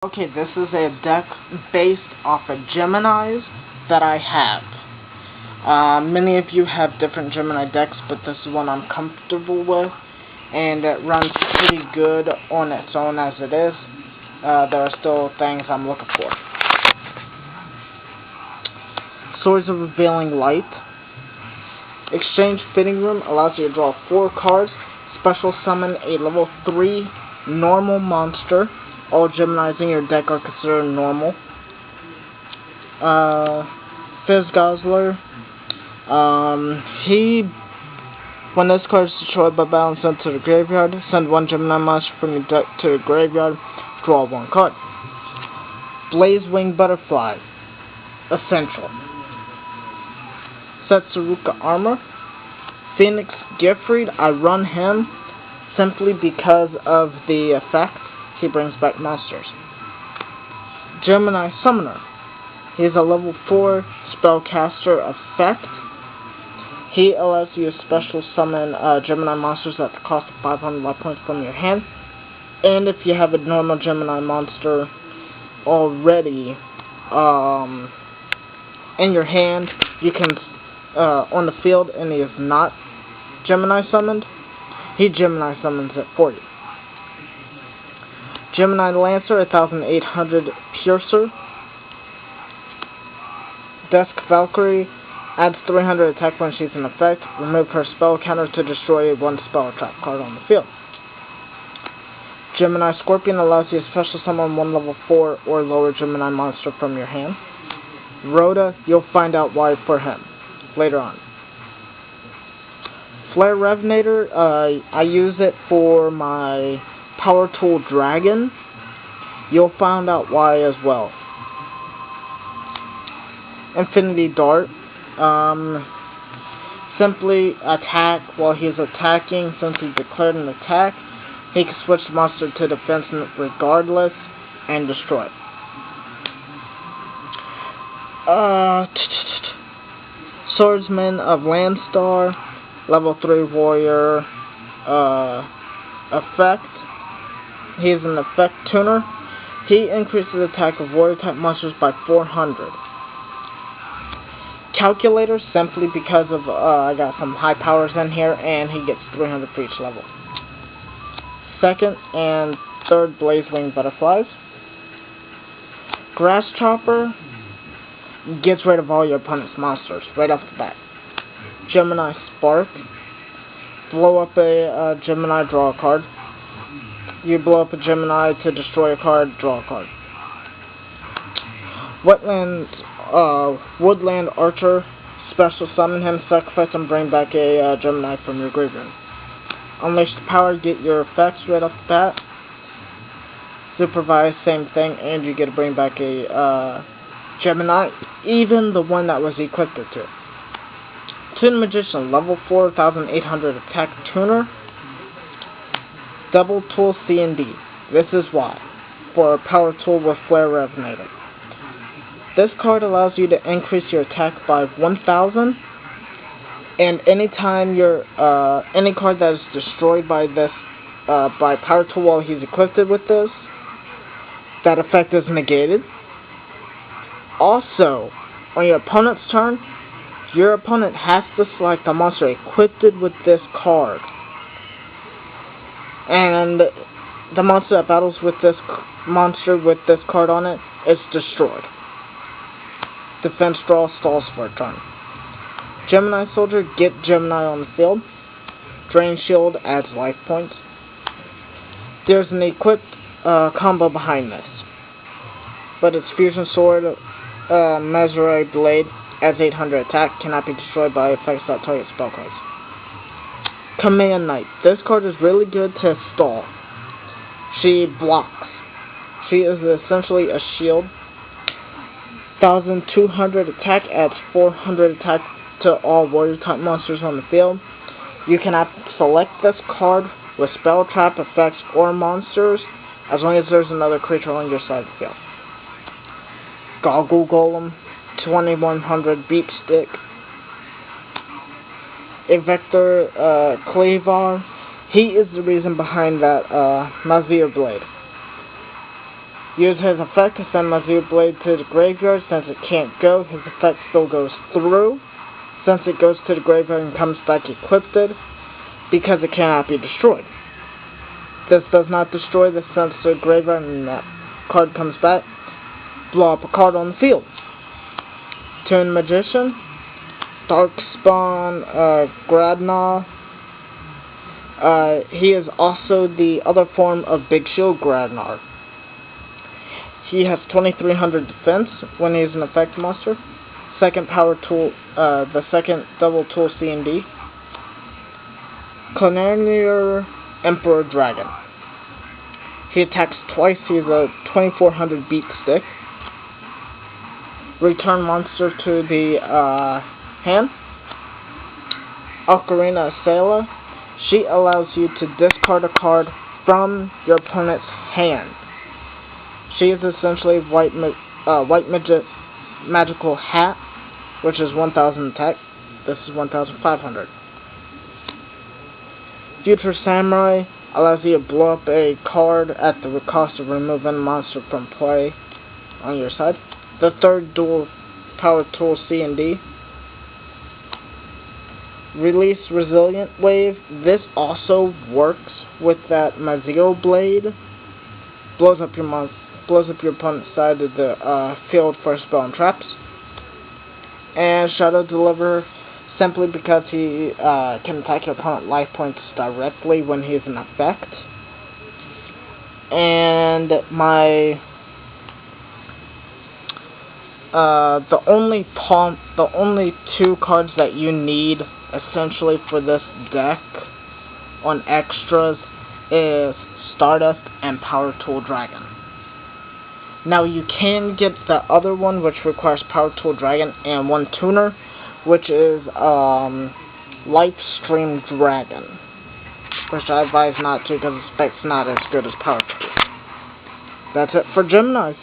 Okay, this is a deck based off of Geminis that I have. Many of you have different Gemini decks, but this is one I'm comfortable with, and it runs pretty good on its own as it is. There are still things I'm looking for. Swords of Revealing Light. Exchange Fitting Room allows you to draw 4 cards. Special summon a level 3 normal monster. All Geminis in your deck are considered normal. Fizz Guzzler. When this card is destroyed by battle and sent to the graveyard, send 1 Gemini monster from your deck to the graveyard, draw 1 card. Blaze Wing Butterfly. Essential. Setsuruka Armor. Phoenix Gifreed. I run him simply because of the effect. He brings back monsters. Gemini Summoner. He is a level 4 spellcaster effect. He allows you to special summon Gemini monsters at the cost of 500 life points from your hand. And if you have a normal Gemini monster already in your hand, you can, on the field, and he is not Gemini summoned, he Gemini summons it for you. Gemini Lancer, 1800 Piercer. Desk Valkyrie adds 300 attack when she's in effect. Remove her spell counter to destroy 1 spell trap card on the field. Gemini Scorpion allows you to special summon 1 level 4 or lower Gemini monster from your hand. Rhoda, you'll find out why for him later on. Flare Revenator, I use it for my Power Tool Dragon. You'll find out why as well. Infinity Dart. Simply attack while he's attacking. Since he declared an attack, he can switch the monster to defense regardless and destroy it. Swordsman of Landstar. Level 3 warrior effect. He is an effect tuner. He increases the attack of warrior type monsters by 400. Calculator, simply because of I got some high powers in here, and he gets 300 for each level. Second and third Blaze Wing Butterflies. Grass Chopper gets rid of all your opponent's monsters right off the bat. Gemini Spark. Blow up a Gemini, draw a card. You blow up a Gemini to destroy a card, draw a card. Woodland Archer. Special summon him, sacrifice and bring back a Gemini from your graveyard. Unleash the power, get your effects right off the bat. Supervise, same thing, and you get to bring back a Gemini, even the one that was equipped to. Toon Magician, level 4, 1800 attack tuner. Double tool C&D. This is why. For a power tool with Flare Revenator. This card allows you to increase your attack by 1000. And anytime any card that is destroyed by this by power tool while he's equipped with this, that effect is negated. Also, on your opponent's turn, your opponent has to select a monster equipped with this card. And the monster that battles with this monster with this card on it is destroyed. Defense draw stalls for a turn. Gemini Soldier, get Gemini on the field. Drain Shield adds life points. There's an equipped combo behind this. But its Fusion Sword, Mesare Blade, adds 800 attack, cannot be destroyed by effects that target spell cards. Command Knight. This card is really good to stall. She blocks. She is essentially a shield. 1200 attack adds 400 attack to all warrior type monsters on the field. You cannot select this card with spell trap effects or monsters as long as there's another creature on your side of the field. Goggle Golem. 2100 Beep Stick. Evector Clavar. He is the reason behind that Mazir Blade. Use his effect to send Mazio Blade to the graveyard. Since it can't go, his effect still goes through. Since it goes to the graveyard and comes back equipped, because it cannot be destroyed. This does not destroy the sense to the graveyard and that card comes back. Blow up a card on the field. Toon Magician, Darkspawn, Gradnaw. He is also the other form of Big Shield Gradnaw. He has 2300 defense when he is an effect monster. Second power tool, the second double tool C&D. Clonanier Emperor Dragon. He attacks twice. He's a 2400 beat stick. Return monster to the hand. Ocarina of Sela. She allows you to discard a card from your opponent's hand. She is essentially white midget magical hat, which is 1000 attack. This is 1500. Future Samurai allows you to blow up a card at the cost of removing a monster from play on your side. The third dual power tool C&D. Release Resilient Wave. This also works with that Mazio Blade. Blows up your opponent's side of the field for spell and traps. And Shadow Deliverer, simply because he can attack your opponent's life points directly when he is in effect. And my the only two cards that you need essentially for this deck on extras is Stardust and Power Tool Dragon. Now you can get the other one, which requires Power Tool Dragon and one tuner, which is Lightstream Dragon, which I advise not to because the spec's not as good as Power Tool. That's it for Gemini.